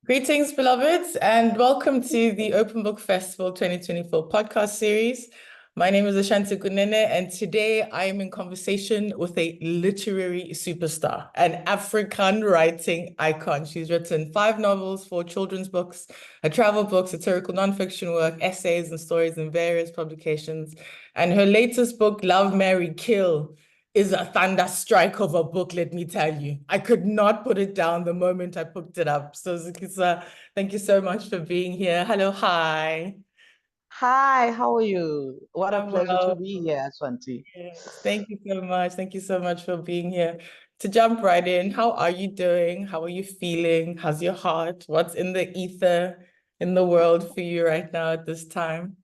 Greetings, beloveds, and welcome to the Open Book Festival 2024 podcast series. My name is Ashanti Kunene, and today I am in conversation with a literary superstar, an African writing icon. She's written 5 novels, 4 children's books, a travel book, satirical nonfiction work, essays and stories in various publications. And her latest book, Love, Marry, Kill, is a thunder strike of a book, let me tell you. I could not put it down the moment I picked it up. So Zukiswa, thank you so much for being here. Hello, hi. Hi, how are you? What a I'm pleasure to well. be here, Ashanti. Yes, thank you so much. Thank you so much for being here. To jump right in, how are you doing? How are you feeling? How's your heart? What's in the ether in the world for you right now at this time?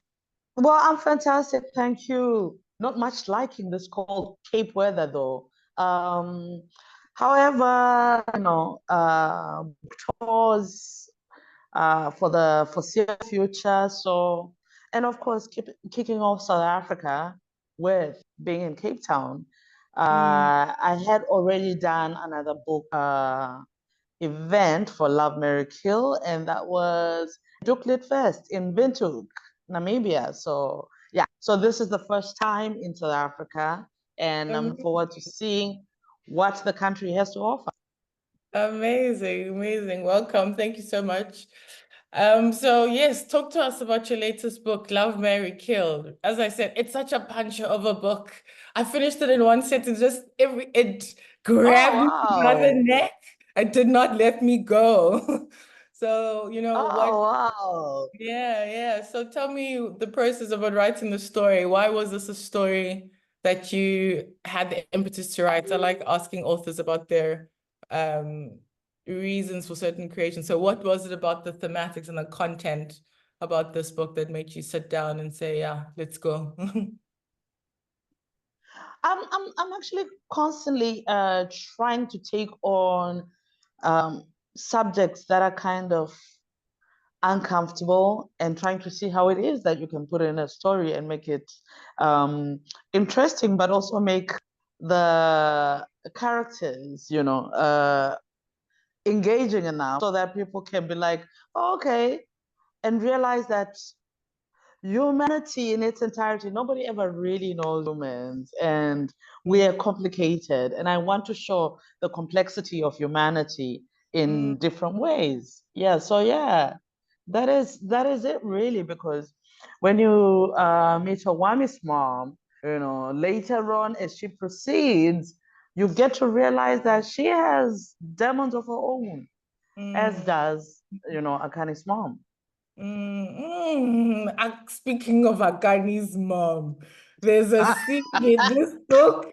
Well, I'm fantastic, thank you. Not much liking this cold Cape weather though. Um, however, tours for the foreseeable future. So, and of course, kicking off South Africa with being in Cape Town. Mm, I had already done another book event for Love, Marry, Kill, and that was Lit Fest in Windhoek, Namibia. So yeah, so this is the first time in South Africa, and I'm forward to seeing what the country has to offer. amazing, amazing. Welcome. Thank you so much. So yes, talk to us about your latest book, Love, Marry, Kill. As I said, it's such a puncher of a book. I finished it in one sentence, just it Oh grabbed me by the wow! neck. It did not let me go. So, Oh wow! yeah. So tell me the process about writing the story. Why was this a story that you had the impetus to write? I like asking authors about their um reasons for certain creations. So what was it about the thematics and the content about this book that made you sit down and say, yeah, let's go? I'm actually constantly trying to take on um, subjects that are kind of uncomfortable and trying to see how it is that you can put in a story and make it um, interesting, but also make the characters, engaging enough so that people can be like, oh, okay, and realize that humanity in its entirety, nobody ever really knows humans, and we are complicated. And I want to show the complexity of humanity Mm, in different ways. Yeah, so yeah, that is it really, because when you meet a Wami's mom, later on as she proceeds, you get to realize that she has demons of her own, as mm, does, Akani's mom. Speaking of Akani's mom, there's a scene in this book.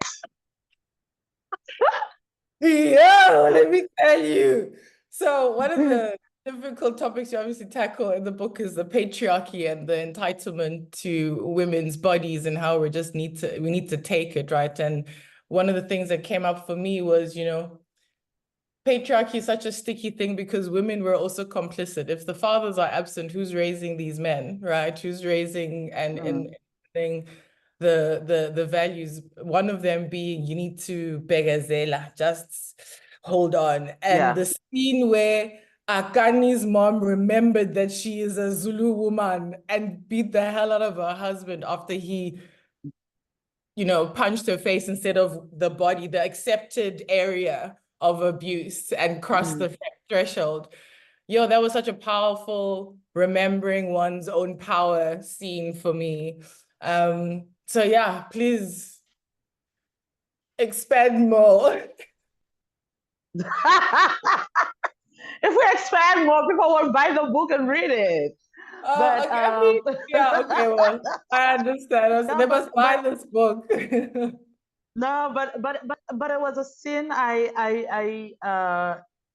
Yeah, let me tell you. So one of the difficult topics you obviously tackle in the book is the patriarchy and the entitlement to women's bodies and how we need to take it, right? And one of the things that came up for me was, patriarchy is such a sticky thing because women were also complicit. If the fathers are absent, who's raising these men, right? Who's raising and thing the values? One of them being you need to begazela, just hold on. And Yeah. the scene where Akani's mom remembered that she is a Zulu woman and beat the hell out of her husband after he punched her face instead of the body, the accepted area of abuse, and crossed the threshold. Yo, that was such a powerful remembering one's own power scene for me. So yeah, please expand more. If we expand more, people will buy the book and read it. Oh, But okay. I mean, yeah, okay, well, I understand. So no, they must buy this book. no, but it was a scene I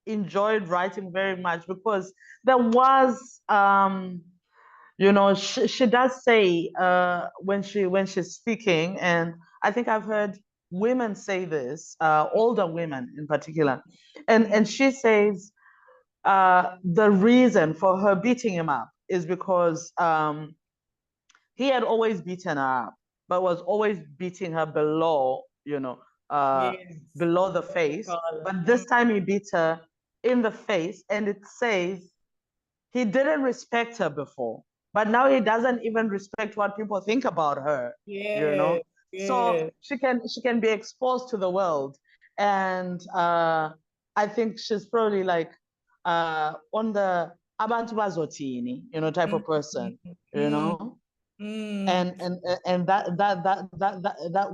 enjoyed writing very much, because there was she does say when she's speaking, and I think I've heard women say this, older women in particular, and she says the reason for her beating him up is because he had always beaten her up, but was always beating her below, Yes. below the What they face. call it. But this time he beat her in the face, and it says he didn't respect her before, but now he doesn't even respect what people think about her, you know. So she can be exposed to the world, and I think she's probably like on the abantu bazotini, you know, type of person, you know. And that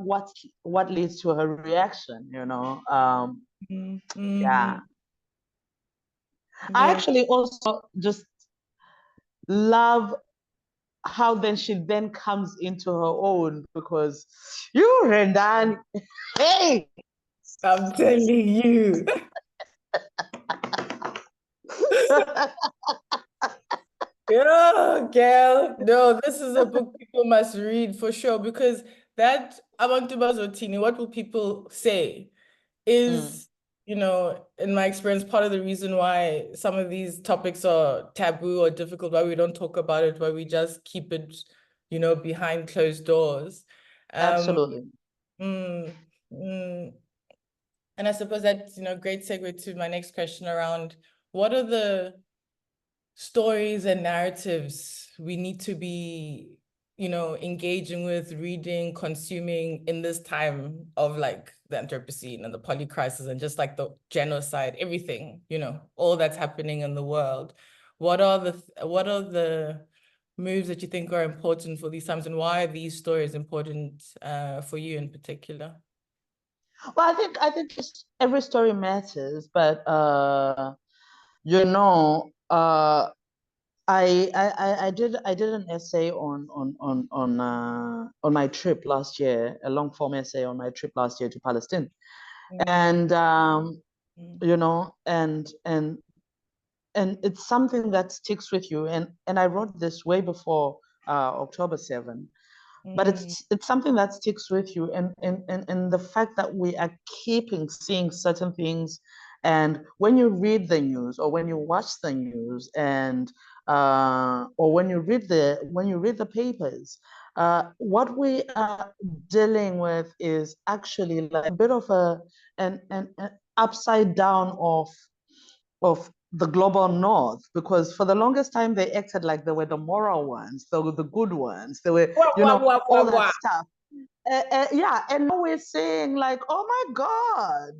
what leads to her reaction, you know. Yeah. I actually also just love how then she then comes into her own, because you Rendan, hey, I'm telling you. Yeah, girl. No, this is a book people must read for sure, because that Abantu Bazotini, what will people say, is, you know, in my experience, part of the reason why some of these topics are taboo or difficult, why we don't talk about it, why we just keep it, you know, behind closed doors. Absolutely. Mm, mm. And I suppose that's, you know, great segue to my next question around what are the stories and narratives we need to be, you know, engaging with, reading, consuming in this time of like the Anthropocene and the poly crisis and just like the genocide, everything, you know, all that's happening in the world. What are the moves that you think are important for these times, and why are these stories important for you in particular? Well, I think every story matters, but you know, I did an essay on my trip last year, a long form essay on my trip last year to Palestine, and you know, and it's something that sticks with you, and I wrote this way before October 7. But it's something that sticks with you, and the fact that we are keeping seeing certain things, and when you read the news or when you watch the news, and or when you read the papers, what we are dealing with is actually like a bit of an upside down of the global north, because for the longest time they acted like they were the moral ones, the good ones, they were, you know, all that stuff. Yeah, and now we're saying like, oh my God,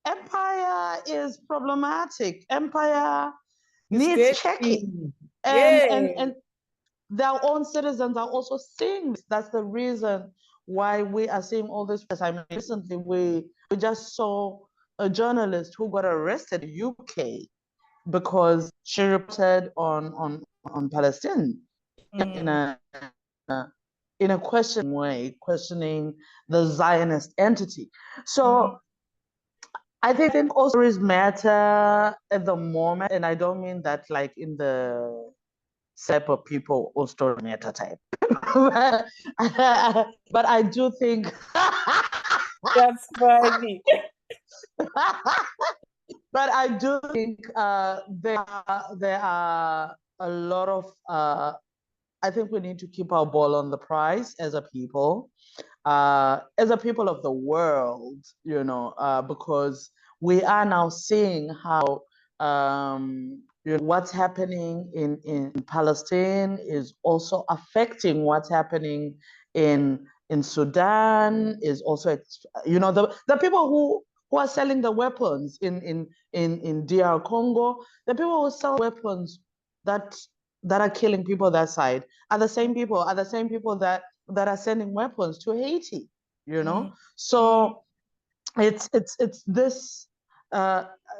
empire is problematic. Empire needs checking, and their own citizens are also seeing this. That's the reason why we are seeing all this. I mean, recently we just saw a journalist who got arrested in the UK because she reported on Palestine in a questioning way, questioning the Zionist entity. So I think all stories matter at the moment, and I don't mean that like in the type of people all story matter type. But I do think That's funny. but I do think there are a lot of I think we need to keep our ball on the prize as a people of the world, you know, because we are now seeing how you know, what's happening in Palestine is also affecting what's happening in Sudan, is also, you know, the people who are selling the weapons in DR Congo, the people who sell weapons that are killing people that side are the same people that are sending weapons to Haiti, you know. So it's this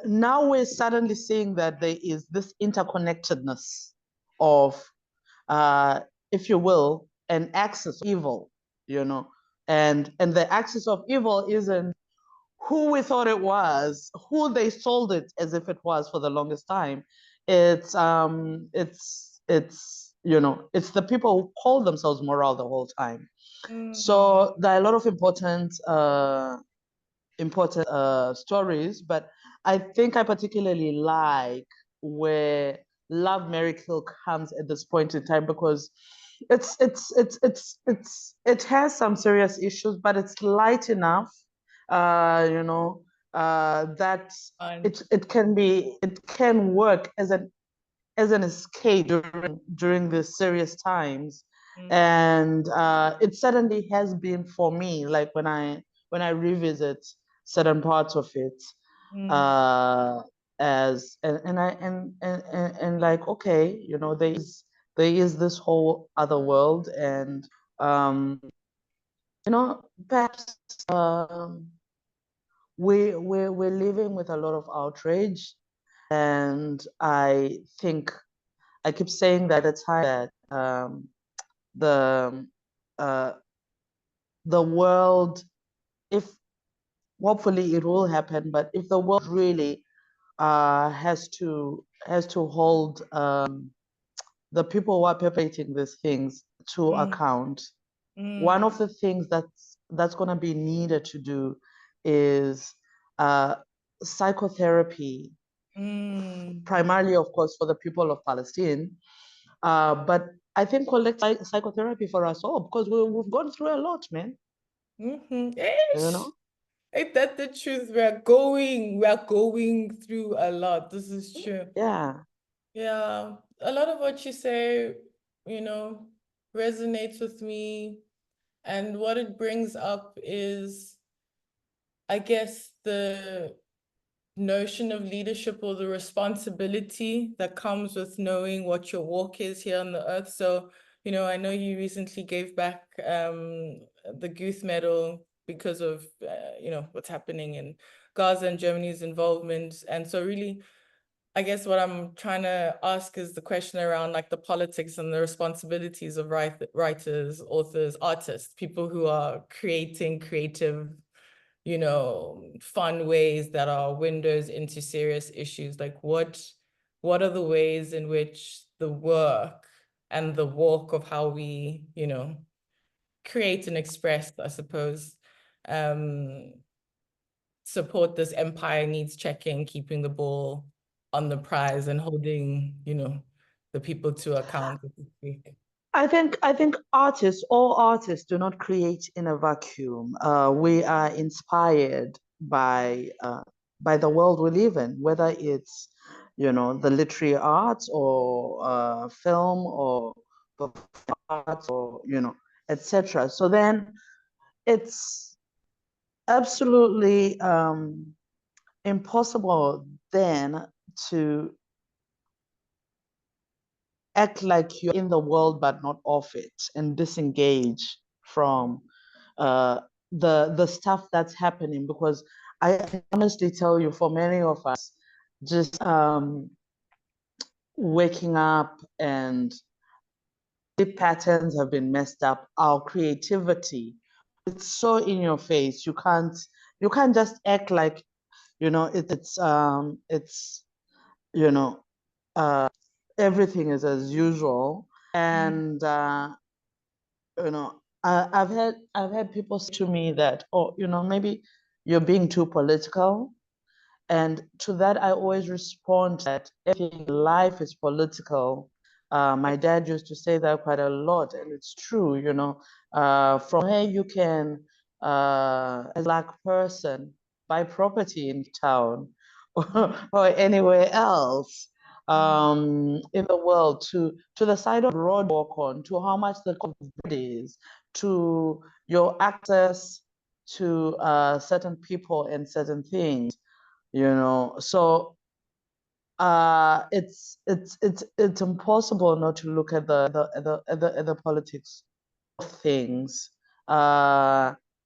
now we're suddenly seeing that there is this interconnectedness of if you will, an axis of evil, you know, and the axis of evil isn't who we thought it was, who they sold it as if it was for the longest time. It's you know, it's the people who call themselves moral the whole time. So there are a lot of important stories, but I think I particularly like where Love Mary Kill comes at this point in time, because it has some serious issues, but it's light enough, you know, that it can work as as an escape during the serious times. Mm. And it certainly has been for me, like when I revisit certain parts of it, as and like, okay, you know, there is this whole other world, and you know, perhaps we're living with a lot of outrage, and I think I keep saying that at the time that the uh, the world, if hopefully it will happen, but if the world really has to hold the people who are perpetrating these things to account, one of the things that's going to be needed to do is psychotherapy, primarily, of course, for the people of Palestine, but I think collect psychotherapy for us all, because we've gone through a lot, man. You know? Ain't that the truth? We're going through a lot. This is true. Yeah. Yeah. A lot of what you say, you know, resonates with me. And what it brings up is, I guess, the notion of leadership or the responsibility that comes with knowing what your walk is here on the earth. So, you know, I know you recently gave back the Guth Medal because of, you know, what's happening in Gaza and Germany's involvement. And so really, I guess what I'm trying to ask is the question around like the politics and the responsibilities of writers, authors, artists, people who are creating creative, you know, fun ways that are windows into serious issues. Like what are the ways in which the work and the walk of how we, you know, create and express, I suppose, support this empire needs checking, keeping the ball on the prize and holding, you know, the people to account, so to speak. I think all artists do not create in a vacuum. We are inspired by the world we live in, whether it's, you know, the literary arts or film or arts or, you know, etc. So then it's absolutely impossible then to act like you're in the world but not of it, and disengage from the stuff that's happening, because I can honestly tell you, for many of us, just waking up and the patterns have been messed up. Our creativity, it's so in your face. You can't just act like, you know, it's you know, everything is as usual. And you know, I've had people say to me that, oh, you know, maybe you're being too political. And to that, I always respond that everything in life is political. My dad used to say that quite a lot, and it's true, you know. From where you can, as a Black person, buy property in town or anywhere else in the world, to the side of road walk on, to how much the cost of bread is, to your access to certain people and certain things, you know. So it's impossible not to look at the politics of things.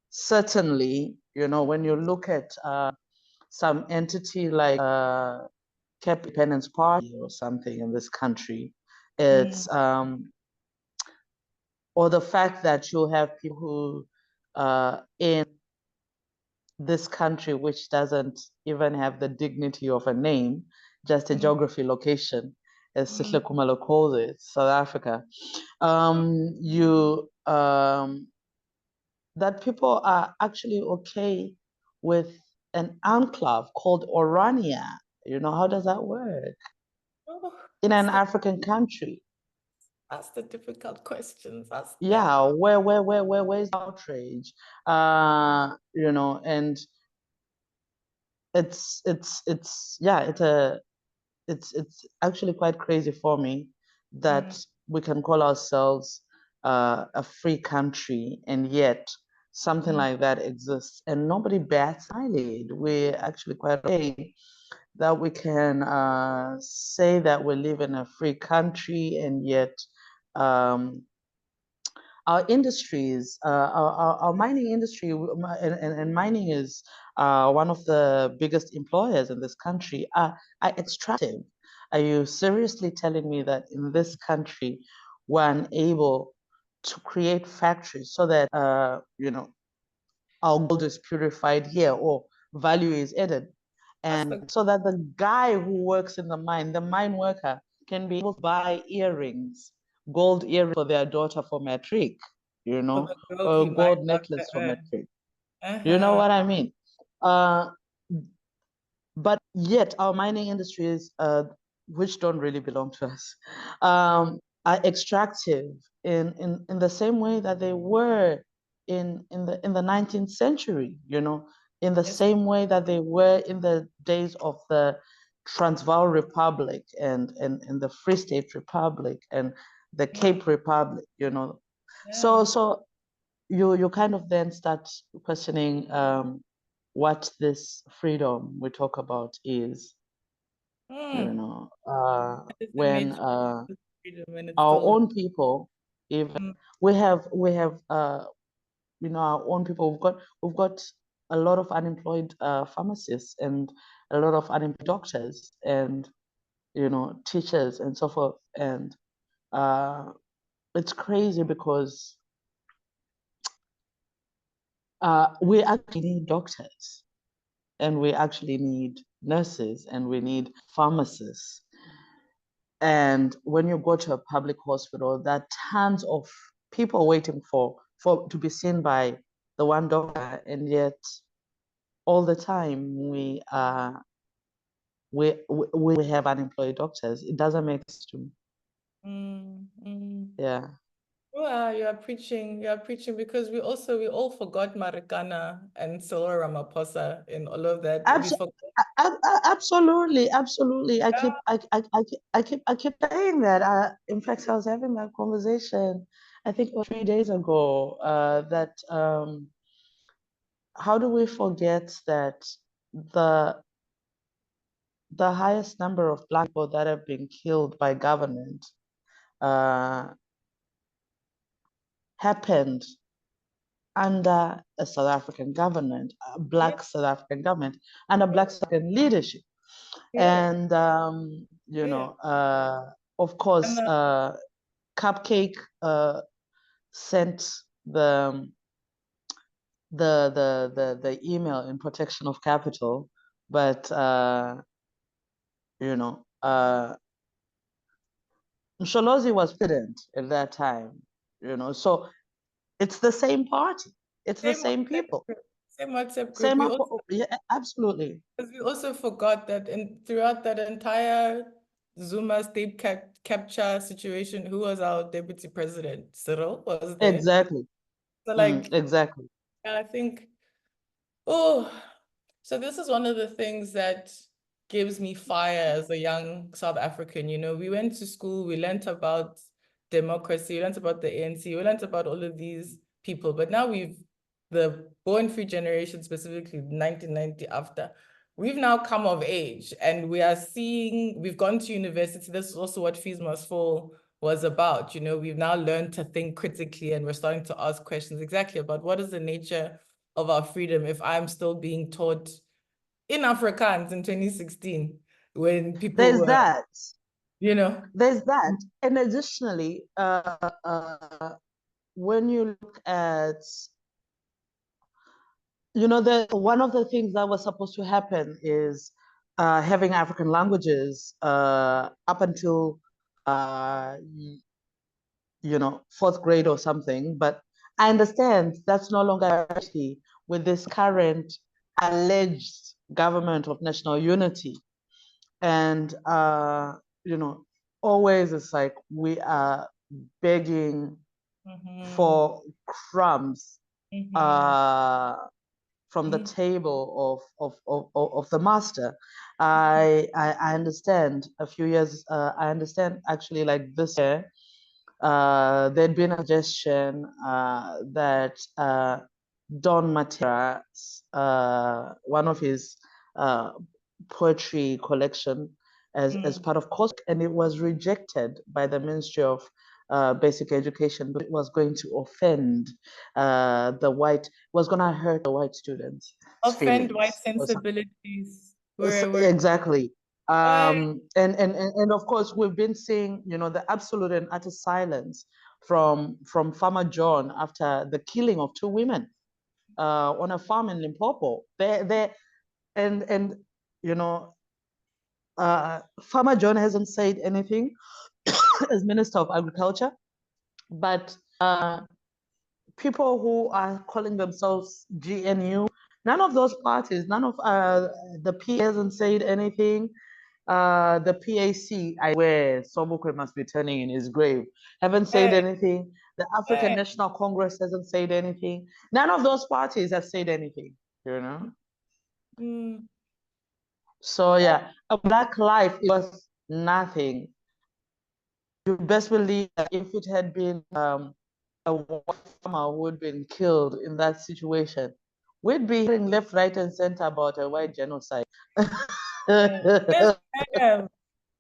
Certainly, you know, when you look at some entity like Cape Independence Party or something in this country, it's or the fact that you have people who in this country, which doesn't even have the dignity of a name, just a geography location, as Sihle Khumalo calls it, South Africa. That people are actually okay with an enclave called Orania. You know, how does that work in an African country? That's the difficult questions. Yeah, where's the outrage? You know, and it's yeah, it's a it's actually quite crazy for me that we can call ourselves a free country, and yet something like that exists and nobody bats an eyelid. We're actually quite okay that we can say that we live in a free country, and yet um, our industries, our mining industry, and mining is one of the biggest employers in this country, are extractive. Are you seriously telling me that in this country we're unable to create factories so that our gold is purified here or value is added, and so that the guy who works in the mine worker, can be able to buy earrings, gold earrings for their daughter for matric, or a gold necklace for matric. You know what I mean? But yet our mining industries, which don't really belong to us, are extractive in the same way that they were in the 19th century, in the same way that they were in the days of the Transvaal Republic and the Free State Republic and the Cape Republic, So you kind of then start questioning what this freedom we talk about is, when our own people, even we have our own people, we've got a lot of unemployed pharmacists and a lot of unemployed doctors and teachers and so forth, and it's crazy because we actually need doctors, and we actually need nurses, and we need pharmacists. And when you go to a public hospital, there are tons of people waiting for to be seen by the one doctor, and yet all the time we have unemployed doctors. It doesn't make sense to me. Yeah. Well, you are preaching because we all forgot Marikana and Cyril Ramaphosa in all of that. Absolutely. I keep saying that. In fact, I was having that conversation, I think it was 3 days ago, that how do we forget that the highest number of Black people that have been killed by government happened under a South African government, a Black South African government, under Black South African leadership. And, of course, Cupcake sent the email in protection of capital, but Msholozi was president at that time, so it's the same party, it's the same people. Same WhatsApp group. Yeah, absolutely. Because we also forgot that throughout that entire Zuma state capture situation, who was our deputy president? Cyril was there. Exactly. So exactly. I think, so this is one of the things that gives me fire as a young South African. We went to school, we learned about democracy, we learned about the ANC, we learned about all of these people, but now the born free generation, specifically 1990 after, we've now come of age and we've gone to university. This is also what Fees Must Fall was about. We've now learned to think critically, and we're starting to ask questions exactly about what is the nature of our freedom if I'm still being taught in Afrikaans in 2016 when people there's that. There's that. And additionally, when you look at, one of the things that was supposed to happen is having African languages up until fourth grade or something. But I understand that's no longer reality with this current alleged government of national unity. And always it's like we are begging for crumbs from the table of the master. I understand a few years, I understand actually like this year, there'd been a suggestion that Don Matera, one of his poetry collection as part of course, and it was rejected by the Ministry of Basic Education. It was going to offend was going to hurt the white students. Offend white sensibilities. Exactly. And of course, we've been seeing, you know, the absolute and utter silence from Farmer John after the killing of two women on a farm in Limpopo. And you know, Farmer John hasn't said anything as Minister of Agriculture, but people who are calling themselves GNU, none of those parties, none of the P hasn't said anything. The PAC, I swear Sobukwe must be turning in his grave, haven't said anything. The African National Congress hasn't said anything. None of those parties have said anything, you know? So yeah, a Black life was nothing. You best believe that if it had been a white farmer who had been killed in that situation, we'd be hearing left, right, and center about a white genocide. Yes, I am.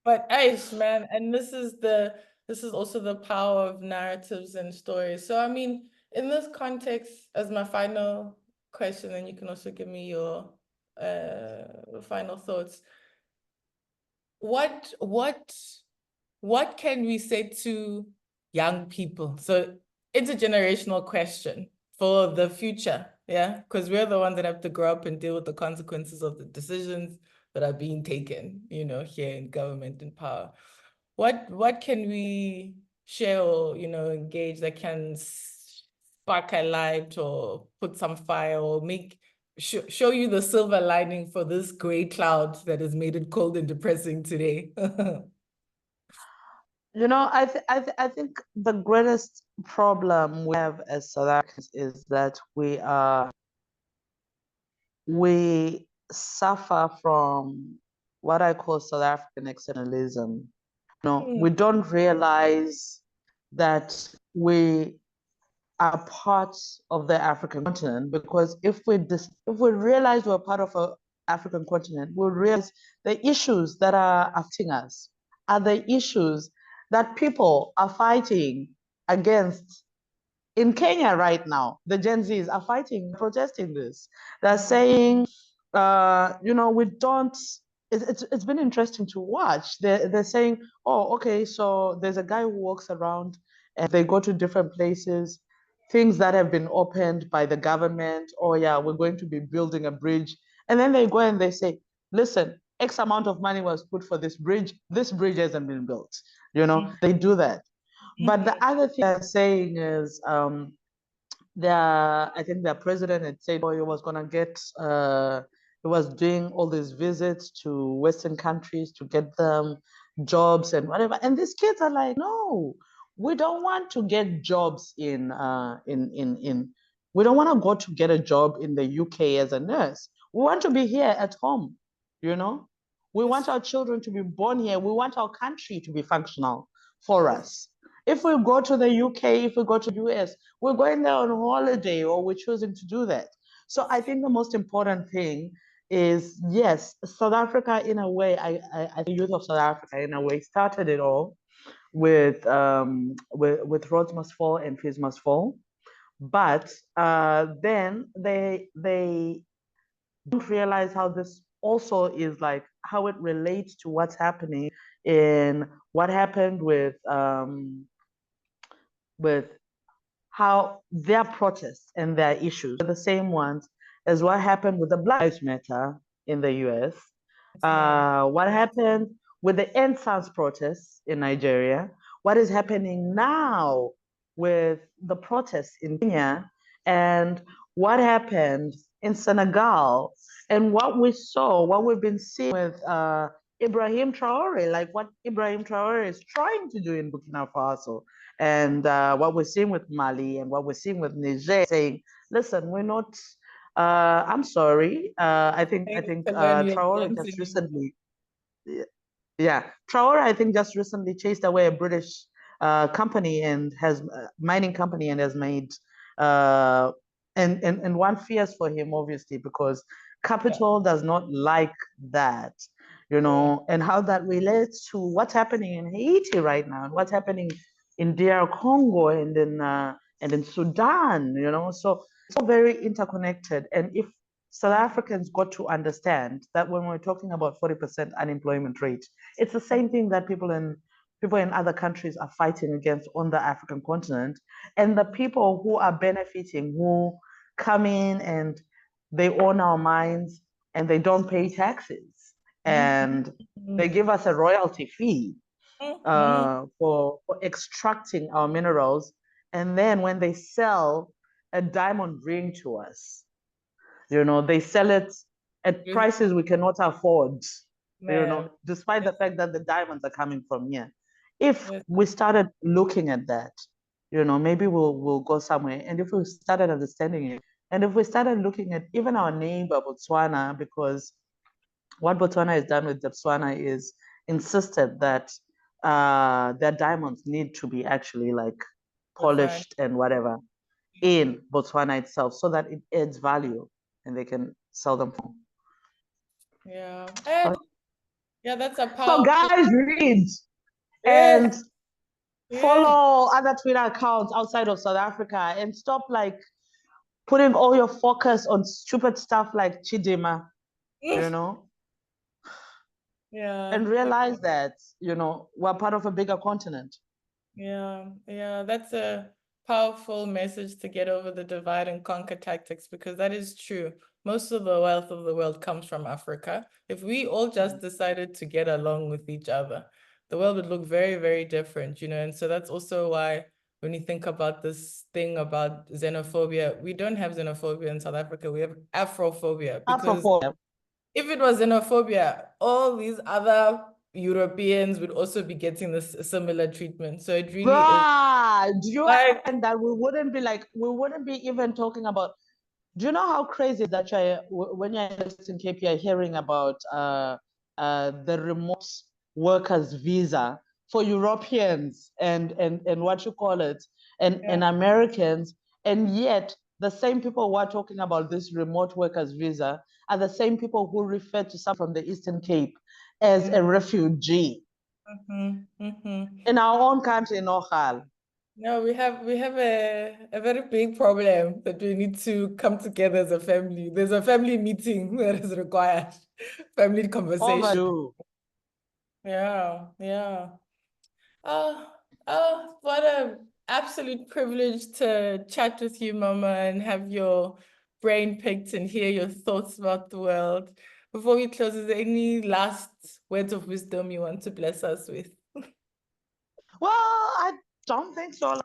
But Aish, man, and this is also the power of narratives and stories. So I mean, in this context, as my final question, and you can also give me your final thoughts. What can we say to young people? So intergenerational question for the future, yeah? Because we're the ones that have to grow up and deal with the consequences of the decisions that are being taken, you know, here in government and power. What can we share or, you know, engage that can spark a light or put some fire or show you the silver lining for this gray cloud that has made it cold and depressing today? You know, I think the greatest problem we have as South Africans is that we suffer from what I call South African exceptionalism. You know, we don't realize that we are part of the African continent, because if we realize we're part of an African continent, we'll realize the issues that are affecting us are the issues that people are fighting against in Kenya right now. The Gen Zs are fighting, protesting this. They're saying, you know, we don't. It's been interesting to watch. They're saying, oh, okay, so there's a guy who walks around and they go to different places, things that have been opened by the government. Oh yeah, we're going to be building a bridge, and then they go and they say, listen, X amount of money was put for this bridge. This bridge hasn't been built. You know, they do that. But the other thing I'm saying is, I think the president had said, oh, he was going to get, he was doing all these visits to Western countries to get them jobs and whatever. And these kids are like, no, we don't want to get jobs we don't want to go to get a job in the UK as a nurse. We want to be here at home, you know? We want our children to be born here. We want our country to be functional for us. If we go to the UK, if we go to the US, we're going there on holiday, or we're choosing to do that. So I think the most important thing is, yes, South Africa, in a way, the youth of South Africa, in a way, started it all with Roads Must Fall and Fees Must Fall. But then they don't realize how this also is like, how it relates to what's happening in what happened with how their protests and their issues are the same ones as what happened with the Black Lives Matter in the US, what happened with the EndSARS protests in Nigeria, what is happening now with the protests in Kenya, and what happened in Senegal, and what we've been seeing with Ibrahim Traore, like what Ibrahim Traore is trying to do in Burkina Faso, and what we're seeing with Mali, and what we're seeing with Niger, saying, listen, we're not I'm sorry. I think To learn your Traore dance just anymore. recently, yeah, Traore I think just recently chased away a British company and has mining company and has made and one fears for him obviously because capital does not like that, you know, and how that relates to what's happening in Haiti right now and what's happening in DR Congo and in Sudan, you know, so it's all very interconnected. And if South Africans got to understand that when we're talking about 40% unemployment rate, it's the same thing that people in other countries are fighting against on the African continent. And the people who are benefiting, who come in and they own our mines and they don't pay taxes and they give us a royalty fee for extracting our minerals. And then when they sell a diamond ring to us, you know, they sell it at prices we cannot afford, you know, despite the fact that the diamonds are coming from here. If we started looking at that, you know, maybe we'll go somewhere. And if we started understanding it, and if we started looking at even our neighbor Botswana, because what Botswana has done with Botswana is insisted that their diamonds need to be actually like polished and whatever in Botswana itself so that it adds value and they can sell them for. Yeah. Yeah, that's a So powerful. guys, read and follow other Twitter accounts outside of South Africa and stop like putting all your focus on stupid stuff like Chidima, you know? Yeah. And realize that, you know, we're part of a bigger continent. Yeah, that's a powerful message to get over the divide and conquer tactics, because that is true. Most of the wealth of the world comes from Africa. If we all just decided to get along with each other, the world would look very, very different, you know. And so that's also why when you think about this thing about xenophobia, we don't have xenophobia in South Africa. We have Afrophobia, because if it was xenophobia, all these other Europeans would also be getting this similar treatment. So it really is. Do you understand that we wouldn't be even talking about, do you know how crazy that when you're in Cape, you're hearing about the remote workers visa for Europeans and what you call it, and Americans, and yet the same people who are talking about this remote workers visa are the same people who refer to some from the Eastern Cape as a refugee in our own country, in Ohal. No, we have a very big problem that we need to come together as a family. There's a family meeting that is required, family conversation. Overdue. Yeah. Oh, what an absolute privilege to chat with you, Mama, and have your brain picked and hear your thoughts about the world. Before we close, is there any last words of wisdom you want to bless us with? Well, I don't think so.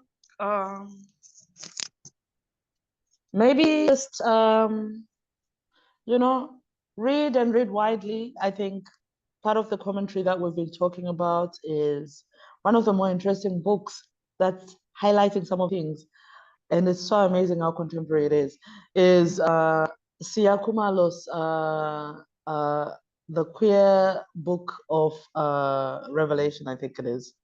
Maybe just you know, read and read widely. I think part of the commentary that we've been talking about is one of the more interesting books that's highlighting some of things, and it's so amazing how contemporary it is Sia Kumalo's the queer book of Revelation, I think it is.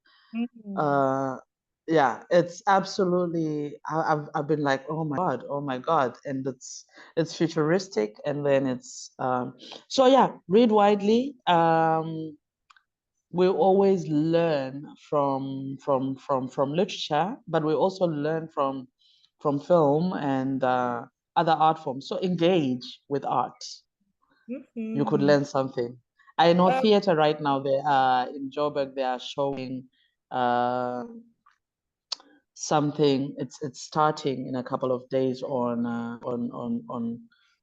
Yeah, it's absolutely, I've been like, oh my God. And it's futuristic, and then it's so yeah, read widely. We always learn from literature, but we also learn from film and other art forms. So engage with art. You could learn something. I know theater right now, they are in Joburg, they are showing something. It's starting in a couple of days on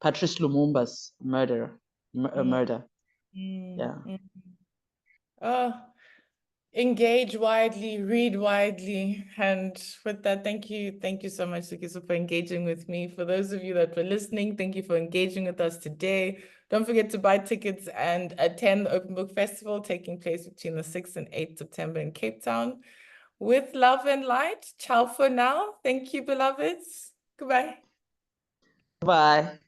Patrice Lumumba's murder. Yeah. Engage widely, read widely. And with that, thank you so much, Zukiswa, for engaging with me. For those of you that were listening, thank you for engaging with us today. Don't forget to buy tickets and attend the Open Book Festival taking place between the 6th and 8th September in Cape Town. With love and light, ciao for now. Thank you, beloveds. Goodbye. Bye.